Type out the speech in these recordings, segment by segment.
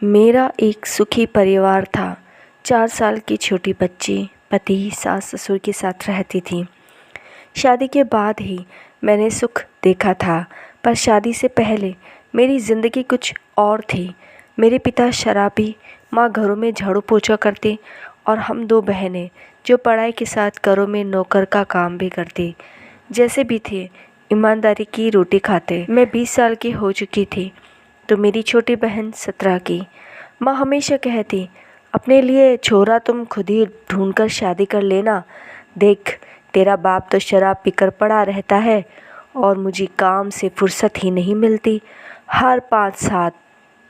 मेरा एक सुखी परिवार था। 4 साल की छोटी बच्ची पति, सास ससुर के साथ रहती थी। शादी के बाद ही मैंने सुख देखा था, पर शादी से पहले मेरी ज़िंदगी कुछ और थी। मेरे पिता शराबी, माँ घरों में झाड़ू पोछा करती और हम 2 बहनें जो पढ़ाई के साथ घरों में नौकर का काम भी करती। जैसे भी थे, ईमानदारी की रोटी खाते। मैं 20 साल की हो चुकी थी तो मेरी छोटी बहन 17 की। माँ हमेशा कहती, अपने लिए छोरा तुम खुद ही ढूंढ कर शादी कर लेना। देख, तेरा बाप तो शराब पीकर पड़ा रहता है और मुझे काम से फुर्सत ही नहीं मिलती। हर 5-7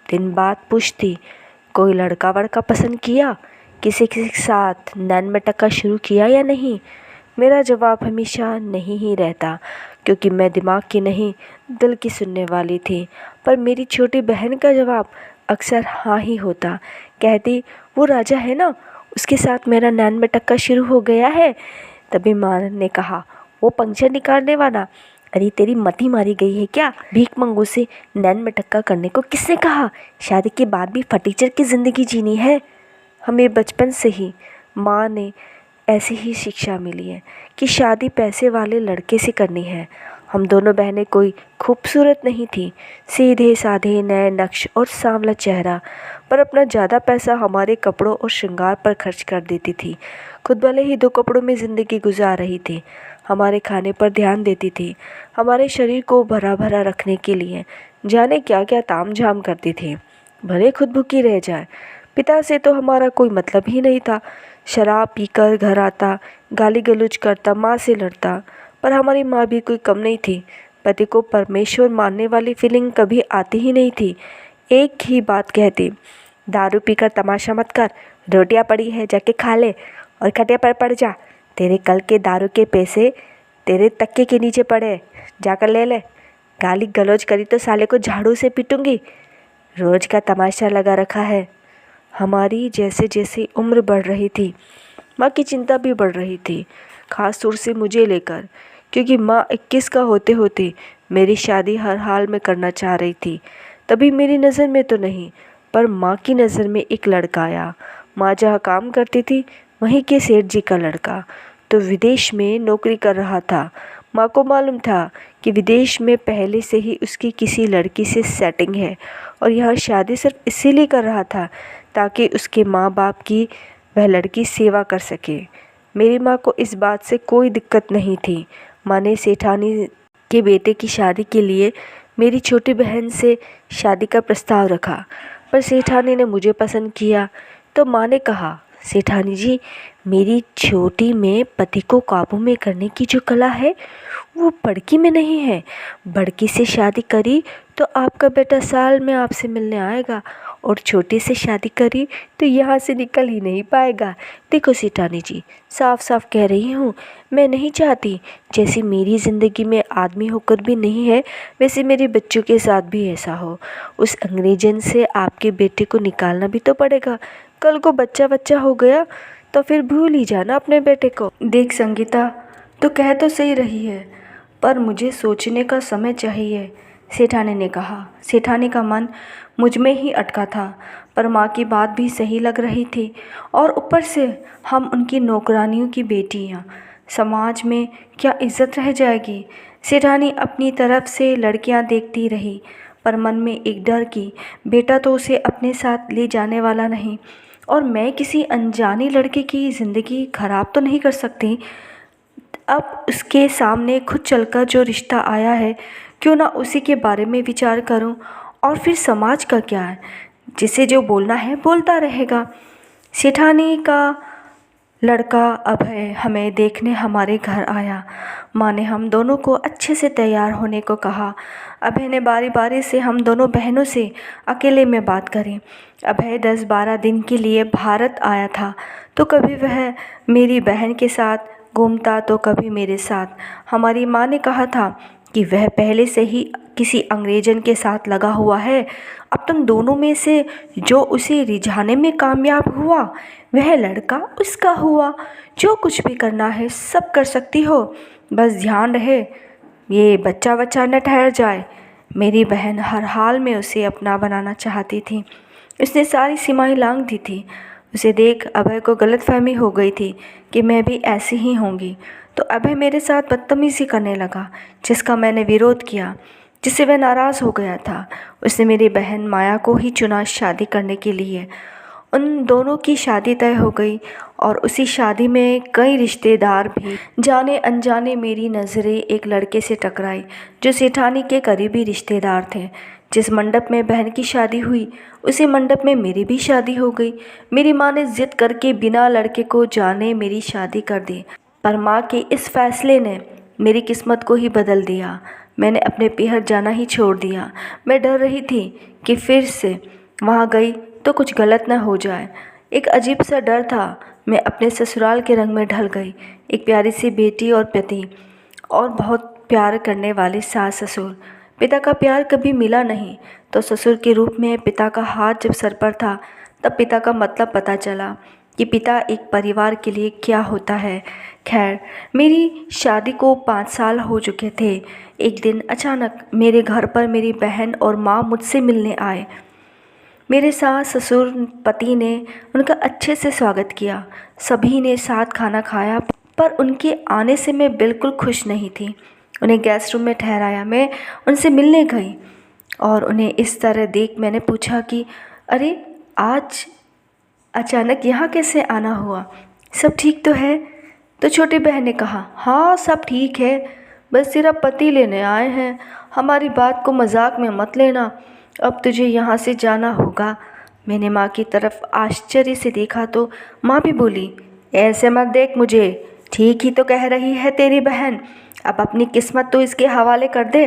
दिन बाद पूछती, कोई लड़का वड़का पसंद किया, किसी के साथ नैन मटक्का शुरू किया या नहीं। मेरा जवाब हमेशा नहीं ही रहता, क्योंकि मैं दिमाग की नहीं दिल की सुनने वाली थी। पर मेरी छोटी बहन का जवाब अक्सर हाँ ही होता। कहती, वो राजा है ना, उसके साथ मेरा नैन मटक्का शुरू हो गया है। तभी माँ ने कहा, वो पंक्चर निकालने वाला। अरे तेरी मती मारी गई है क्या? भीख मंगू से नैन मटक्का करने को किसने कहा? शादी के बाद भी फटीचर की ज़िंदगी जीनी है। हमें बचपन से ही माँ ने ऐसी ही शिक्षा मिली है कि शादी पैसे वाले लड़के से करनी है। हम दोनों बहनें कोई खूबसूरत नहीं थी, सीधे साधे नए नक्श और सांवला चेहरा, पर अपना ज़्यादा पैसा हमारे कपड़ों और श्रृंगार पर खर्च कर देती थी। खुद भले ही 2 कपड़ों में ज़िंदगी गुजार रही थी, हमारे खाने पर ध्यान देती थी, हमारे शरीर को भरा भरा रखने के लिए जाने क्या क्या ताम झाम करती थी, भले खुद भूखी रह जाए। पिता से तो हमारा कोई मतलब ही नहीं था। शराब पीकर घर आता, गाली गलौज करता, माँ से लड़ता। पर हमारी माँ भी कोई कम नहीं थी। पति को परमेश्वर मानने वाली फीलिंग कभी आती ही नहीं थी। एक ही बात कहती, दारू पीकर तमाशा मत कर, रोटियाँ पड़ी है जाके खा ले और खटिया पर पड़ जा। तेरे कल के दारू के पैसे तेरे तक्के के नीचे पड़े, जाकर ले ले। गाली गलौज करी तो साले को झाड़ू से पीटूंगी। रोज का तमाशा लगा रखा है। हमारी जैसे जैसे उम्र बढ़ रही थी, माँ की चिंता भी बढ़ रही थी, खास तौर से मुझे लेकर, क्योंकि माँ 21 का होते होते मेरी शादी हर हाल में करना चाह रही थी। तभी मेरी नज़र में तो नहीं, पर माँ की नज़र में एक लड़का आया। माँ जहाँ काम करती थी वहीं के सेठ जी का लड़का तो विदेश में नौकरी कर रहा था। माँ को मालूम था कि विदेश में पहले से ही उसकी किसी लड़की से सेटिंग है और यहाँ शादी सिर्फ इसीलिए कर रहा था ताकि उसके माँ बाप की वह लड़की सेवा कर सके। मेरी माँ को इस बात से कोई दिक्कत नहीं थी। माँ ने सेठानी के बेटे की शादी के लिए मेरी छोटी बहन से शादी का प्रस्ताव रखा, पर सेठानी ने मुझे पसंद किया। तो माँ ने कहा, सेठानी जी, मेरी छोटी में पति को काबू में करने की जो कला है वो बड़की में नहीं है। बड़की से शादी करी तो आपका बेटा साल में आपसे मिलने आएगा और छोटी से शादी करी तो यहाँ से निकल ही नहीं पाएगा। देखो सेठानी जी, साफ साफ कह रही हूँ, मैं नहीं चाहती जैसी मेरी ज़िंदगी में आदमी होकर भी नहीं है वैसे मेरे बच्चों के साथ भी ऐसा हो। उस अंग्रेजन से आपके बेटे को निकालना भी तो पड़ेगा। कल को बच्चा बच्चा हो गया तो फिर भूल ही जाना अपने बेटे को। देख संगीता, तो कह तो सही रही है, पर मुझे सोचने का समय चाहिए, सेठानी ने कहा। सेठानी का मन मुझ में ही अटका था, पर माँ की बात भी सही लग रही थी और ऊपर से हम उनकी नौकरानियों की बेटियाँ, समाज में क्या इज्जत रह जाएगी। सेठानी अपनी तरफ से लड़कियाँ देखती रही, पर मन में एक डर कि बेटा तो उसे अपने साथ ले जाने वाला नहीं और मैं किसी अनजानी लड़के की ज़िंदगी खराब तो नहीं कर सकती। अब उसके सामने खुद चलकर जो रिश्ता आया है, क्यों ना उसी के बारे में विचार करूं। और फिर समाज का क्या है, जिसे जो बोलना है बोलता रहेगा। सेठानी का लड़का अभय हमें देखने हमारे घर आया। माँ ने हम दोनों को अच्छे से तैयार होने को कहा। अभय ने बारी बारी से हम दोनों बहनों से अकेले में बात करी। अभय 10-12 दिन के लिए भारत आया था, तो कभी वह मेरी बहन के साथ घूमता तो कभी मेरे साथ। हमारी माँ ने कहा था कि वह पहले से ही किसी अंग्रेजन के साथ लगा हुआ है। अब तुम दोनों में से जो उसे रिझाने में कामयाब हुआ वह लड़का उसका हुआ। जो कुछ भी करना है सब कर सकती हो, बस ध्यान रहे ये बच्चा बच्चा न ठहर जाए। मेरी बहन हर हाल में उसे अपना बनाना चाहती थी। उसने सारी सीमाएं लांघ दी थी। उसे देख अभय को गलतफहमी हो गई थी कि मैं भी ऐसी ही होंगी, तो अभय मेरे साथ बदतमीज़ी करने लगा, जिसका मैंने विरोध किया, जिससे वह नाराज़ हो गया था। उसने मेरी बहन माया को ही चुना शादी करने के लिए। उन दोनों की शादी तय हो गई और उसी शादी में कई रिश्तेदार भी। जाने अनजाने मेरी नज़रें एक लड़के से टकराई जो सेठानी के करीबी रिश्तेदार थे। जिस मंडप में बहन की शादी हुई उसी मंडप में मेरी भी शादी हो गई। मेरी माँ ने जिद करके बिना लड़के को जाने मेरी शादी कर दी, पर माँ के इस फैसले ने मेरी किस्मत को ही बदल दिया। मैंने अपने पीहर जाना ही छोड़ दिया। मैं डर रही थी कि फिर से वहाँ गई तो कुछ गलत न हो जाए। एक अजीब सा डर था। मैं अपने ससुराल के रंग में ढल गई। एक प्यारी सी बेटी और पति और बहुत प्यार करने वाले सास ससुर। पिता का प्यार कभी मिला नहीं, तो ससुर के रूप में पिता का हाथ जब सर पर था तब पिता का मतलब पता चला कि पिता एक परिवार के लिए क्या होता है। खैर, मेरी शादी को 5 साल हो चुके थे। एक दिन अचानक मेरे घर पर मेरी बहन और माँ मुझसे मिलने आए। मेरे सास ससुर पति ने उनका अच्छे से स्वागत किया। सभी ने साथ खाना खाया, पर उनके आने से मैं बिल्कुल खुश नहीं थी। उन्हें गेस्ट रूम में ठहराया। मैं उनसे मिलने गई और उन्हें इस तरह देख मैंने पूछा कि अरे, आज अचानक यहाँ कैसे आना हुआ? सब ठीक तो है? तो छोटी बहन ने कहा, हाँ सब ठीक है, बस तेरा पति लेने आए हैं। हमारी बात को मजाक में मत लेना, अब तुझे यहाँ से जाना होगा। मैंने माँ की तरफ आश्चर्य से देखा तो माँ भी बोली, ऐसे मत देख मुझे, ठीक ही तो कह रही है तेरी बहन। अब अपनी किस्मत तो इसके हवाले कर दे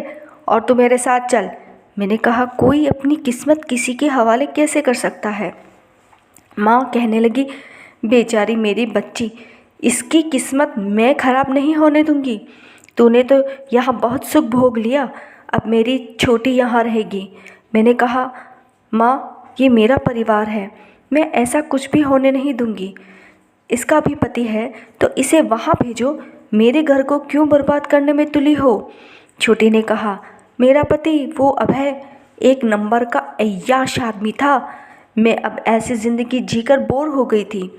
और तू मेरे साथ चल। मैंने कहा, कोई अपनी किस्मत किसी के हवाले कैसे कर सकता है? माँ कहने लगी, बेचारी मेरी बच्ची, इसकी किस्मत मैं ख़राब नहीं होने दूंगी। तूने तो यहाँ बहुत सुख भोग लिया, अब मेरी छोटी यहाँ रहेगी। मैंने कहा, माँ ये मेरा परिवार है, मैं ऐसा कुछ भी होने नहीं दूंगी। इसका भी पति है तो इसे वहाँ भेजो, मेरे घर को क्यों बर्बाद करने में तुली हो? छोटी ने कहा, मेरा पति वो अभय एक नंबर का अय्याश आदमी था। मैं अब ऐसी ज़िंदगी जीकर बोर हो गई थी।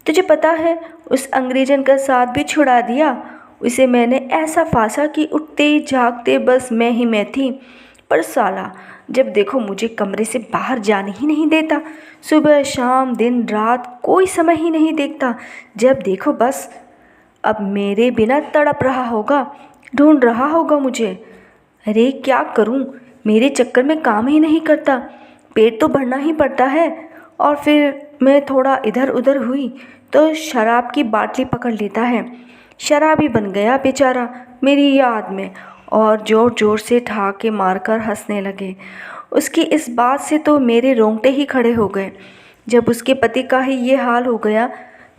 तुझे पता है, उस अंग्रेजन का साथ भी छुड़ा दिया। उसे मैंने ऐसा फांसा कि उठते जागते बस मैं थी। पर साला जब देखो मुझे कमरे से बाहर जाने ही नहीं देता। सुबह शाम दिन रात कोई समय ही नहीं देखता। जब देखो बस अब मेरे बिना तड़प रहा होगा, ढूंढ रहा होगा मुझे। अरे क्या करूं, मेरे चक्कर में काम ही नहीं करता। पेट तो भरना ही पड़ता है। और फिर मैं थोड़ा इधर उधर हुई तो शराब की बाटली पकड़ लेता है। शराबी बन गया बेचारा मेरी याद में, और ज़ोर ज़ोर से ठहाके मारकर हंसने लगे। उसकी इस बात से तो मेरे रोंगटे ही खड़े हो गए। जब उसके पति का ही ये हाल हो गया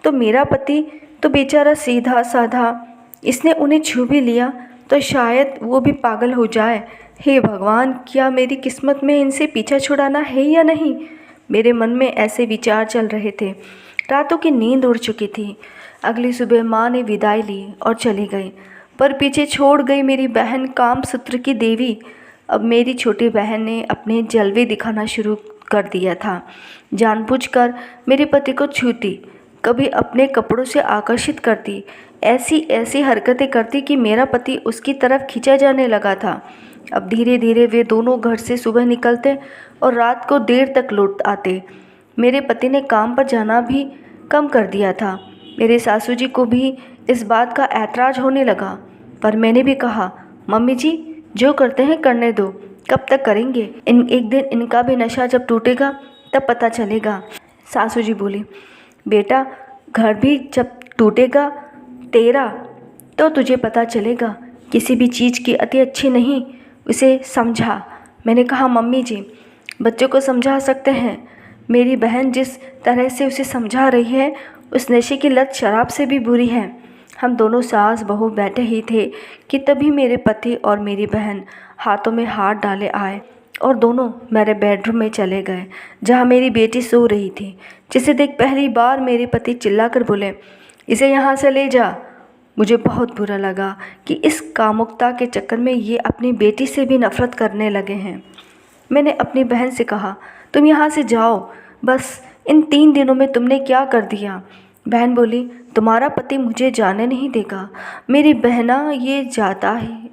तो मेरा पति तो बेचारा सीधा साधा, इसने उन्हें छू भी लिया तो शायद वो भी पागल हो जाए। हे भगवान, क्या मेरी किस्मत में इनसे पीछा छुड़ाना है या नहीं? मेरे मन में ऐसे विचार चल रहे थे। रातों की नींद उड़ चुकी थी। अगली सुबह माँ ने विदाई ली और चली गई, पर पीछे छोड़ गई मेरी बहन कामसूत्र की देवी। अब मेरी छोटी बहन ने अपने जलवे दिखाना शुरू कर दिया था। जानबूझकर मेरे पति को छूती, कभी अपने कपड़ों से आकर्षित करती, ऐसी ऐसी हरकतें करती कि मेरा पति उसकी तरफ खींचा जाने लगा था। अब धीरे धीरे वे दोनों घर से सुबह निकलते और रात को देर तक लौट आते। मेरे पति ने काम पर जाना भी कम कर दिया था। मेरे सासू जी को भी इस बात का ऐतराज़ होने लगा, पर मैंने भी कहा, मम्मी जी जो करते हैं करने दो, कब तक करेंगे? एक दिन इनका भी नशा जब टूटेगा तब पता चलेगा। सासू जी बोली, बेटा घर भी जब टूटेगा तेरा तो तुझे पता चलेगा। किसी भी चीज़ की अति अच्छी नहीं, उसे समझा। मैंने कहा, मम्मी जी बच्चों को समझा सकते हैं, मेरी बहन जिस तरह से उसे समझा रही है उस नशे की लत शराब से भी बुरी है। हम दोनों सास बहू बैठे ही थे कि तभी मेरे पति और मेरी बहन हाथों में हाथ डाले आए और दोनों मेरे बेडरूम में चले गए, जहाँ मेरी बेटी सो रही थी, जिसे देख पहली बार मेरे पति चिल्लाकर बोले, इसे यहाँ से ले जा। मुझे बहुत बुरा लगा कि इस कामुकता के चक्कर में ये अपनी बेटी से भी नफरत करने लगे हैं। मैंने अपनी बहन से कहा, तुम यहाँ से जाओ। बस इन 3 दिनों में तुमने क्या कर दिया? बहन बोली, तुम्हारा पति मुझे जाने नहीं देगा। मेरी बहना, ये जाता है,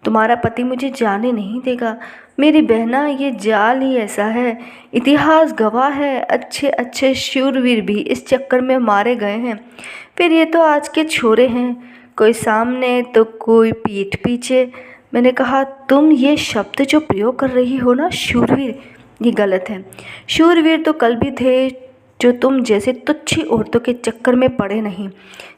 तुम्हारा पति मुझे जाने नहीं देगा। मेरी बहना, ये जाल ही ऐसा है। इतिहास गवाह है, अच्छे अच्छे शूरवीर भी इस चक्कर में मारे गए हैं। फिर ये तो आज के छोरे हैं, कोई सामने तो कोई पीठ पीछे। मैंने कहा, तुम ये शब्द जो प्रयोग कर रही हो ना, शूरवीर, ये गलत है। शूरवीर तो कल भी थे, जो तुम जैसे तुच्छी औरतों के चक्कर में पड़े नहीं,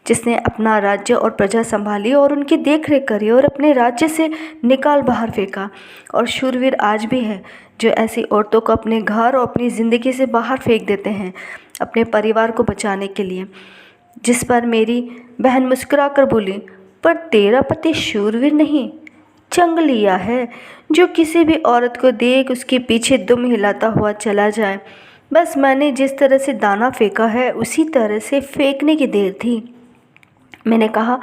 जिसने अपना राज्य और प्रजा संभाली और उनकी देखरेख करी और अपने राज्य से निकाल बाहर फेंका। और शूरवीर आज भी है, जो ऐसी औरतों को अपने घर और अपनी ज़िंदगी से बाहर फेंक देते हैं अपने परिवार को बचाने के लिए। जिस पर मेरी बहन मुस्कुरा कर बोली, पर तेरा पति शूरवीर नहीं, चंगलिया है, जो किसी भी औरत को देख उसके पीछे दुम हिलाता हुआ चला जाए। बस मैंने जिस तरह से दाना फेंका है, उसी तरह से फेंकने की देर थी। मैंने कहा,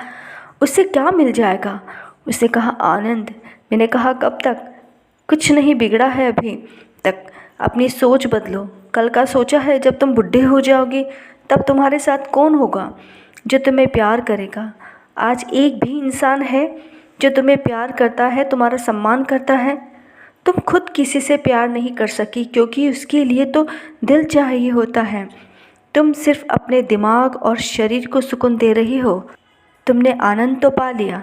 उससे क्या मिल जाएगा? उसने कहा, आनंद। मैंने कहा, कब तक? कुछ नहीं बिगड़ा है अभी तक। अपनी सोच बदलो। कल का सोचा है, जब तुम बुढ़े हो जाओगी तब तुम्हारे साथ कौन होगा जो तुम्हें प्यार करेगा? आज एक भी इंसान है जो तुम्हें प्यार करता है, तुम्हारा सम्मान करता है? तुम खुद किसी से प्यार नहीं कर सकी, क्योंकि उसके लिए तो दिल चाहिए होता है। तुम सिर्फ अपने दिमाग और शरीर को सुकून दे रही हो। तुमने आनंद तो पा लिया,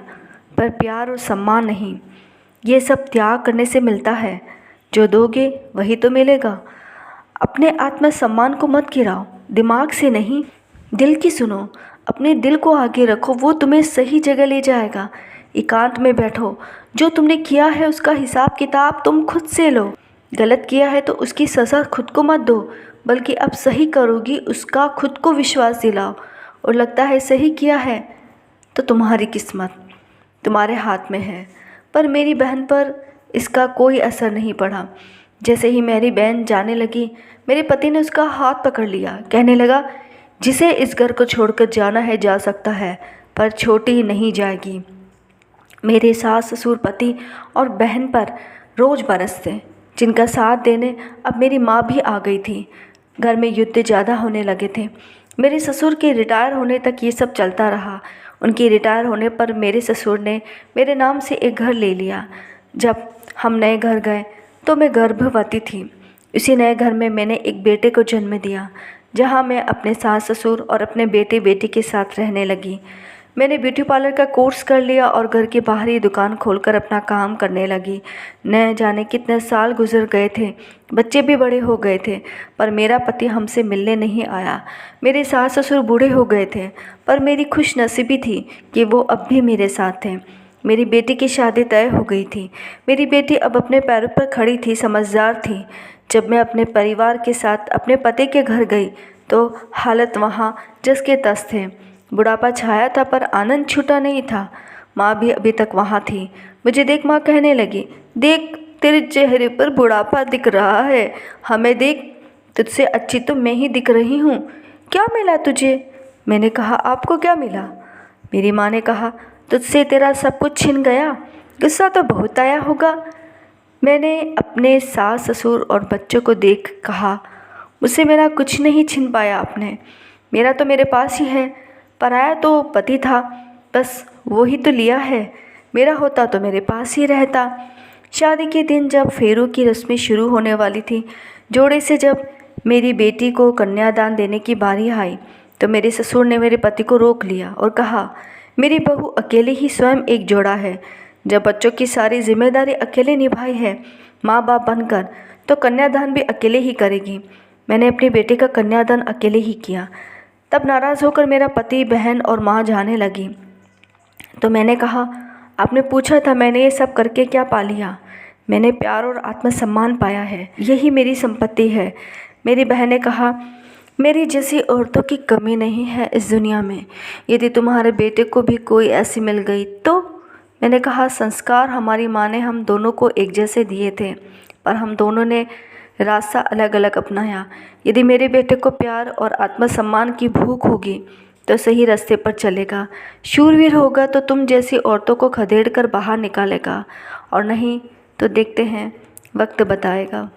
पर प्यार और सम्मान नहीं। ये सब त्याग करने से मिलता है। जो दोगे वही तो मिलेगा। अपने आत्मसम्मान को मत गिराओ, दिमाग से नहीं, दिल की सुनो। अपने दिल को आगे रखो, वो तुम्हें सही जगह ले जाएगा। एकांत में बैठो। जो तुमने किया है उसका हिसाब किताब तुम खुद से लो। गलत किया है तो उसकी सज़ा खुद को मत दो, बल्कि अब सही करोगी उसका खुद को विश्वास दिलाओ। और लगता है सही किया है तो तुम्हारी किस्मत तुम्हारे हाथ में है। पर मेरी बहन पर इसका कोई असर नहीं पड़ा। जैसे ही मेरी बहन जाने लगी, मेरे पति ने उसका हाथ पकड़ लिया। कहने लगा, जिसे इस घर को छोड़कर जाना है जा सकता है, पर छोटी नहीं जाएगी। मेरे सास ससुर, पति और बहन पर रोज़ बरसते, जिनका साथ देने अब मेरी माँ भी आ गई थी। घर में युद्ध ज़्यादा होने लगे थे। मेरे ससुर के रिटायर होने तक ये सब चलता रहा। उनके रिटायर होने पर मेरे ससुर ने मेरे नाम से एक घर ले लिया। जब हम नए घर गए तो मैं गर्भवती थी। उसी नए घर में मैंने एक बेटे को जन्म दिया, जहाँ मैं अपने सास ससुर और अपने बेटे बेटी के साथ रहने लगी। मैंने ब्यूटी पार्लर का कोर्स कर लिया और घर की बाहरी दुकान खोलकर अपना काम करने लगी। न जाने कितने साल गुजर गए थे, बच्चे भी बड़े हो गए थे, पर मेरा पति हमसे मिलने नहीं आया। मेरे सास ससुर बूढ़े हो गए थे, पर मेरी खुशनसीबी थी कि वो अब भी मेरे साथ थे। मेरी बेटी की शादी तय हो गई थी। मेरी बेटी अब अपने पैरों पर खड़ी थी, समझदार थी। जब मैं अपने परिवार के साथ अपने पति के घर गई तो हालत वहाँ जस के तस थे। बुढ़ापा छाया था, पर आनंद छूटा नहीं था। माँ भी अभी तक वहाँ थी। मुझे देख माँ कहने लगी, देख, तेरे चेहरे पर बुढ़ापा दिख रहा है। हमें देख, तुझसे अच्छी तो मैं ही दिख रही हूँ। क्या मिला तुझे? मैंने कहा, आपको क्या मिला? मेरी माँ ने कहा, तुझसे तेरा सब कुछ छिन गया। गुस्सा तो बहुत आया होगा। मैंने अपने सास ससुर और बच्चों को देख कहा, मुझसे मेरा कुछ नहीं छिन पाया आपने। मेरा तो मेरे पास ही है। पराया तो पति था, बस वो ही तो लिया है। मेरा होता तो मेरे पास ही रहता। शादी के दिन जब फेरों की रस्में शुरू होने वाली थी, जोड़े से जब मेरी बेटी को कन्यादान देने की बारी आई, तो मेरे ससुर ने मेरे पति को रोक लिया और कहा, मेरी बहू अकेले ही स्वयं एक जोड़ा है। जब बच्चों की सारी जिम्मेदारी अकेले निभाई है माँ बाप बनकर, तो कन्यादान भी अकेले ही करेगी। मैंने अपने बेटे का कन्यादान अकेले ही किया। तब नाराज़ होकर मेरा पति, बहन और माँ जाने लगी। तो मैंने कहा, आपने पूछा था मैंने ये सब करके क्या पा लिया? मैंने प्यार और आत्मसम्मान पाया है, यही मेरी संपत्ति है। मेरी बहन ने कहा, मेरी जैसी औरतों की कमी नहीं है इस दुनिया में। यदि तुम्हारे बेटे को भी कोई ऐसी मिल गई तो? मैंने कहा, संस्कार हमारी माँ ने हम दोनों को एक जैसे दिए थे, पर हम दोनों ने रास्ता अलग अलग अपनाया। यदि मेरे बेटे को प्यार और आत्मसम्मान की भूख होगी तो सही रास्ते पर चलेगा। शूरवीर होगा तो तुम जैसी औरतों को खदेड़ कर बाहर निकालेगा, और नहीं तो देखते हैं वक्त बताएगा।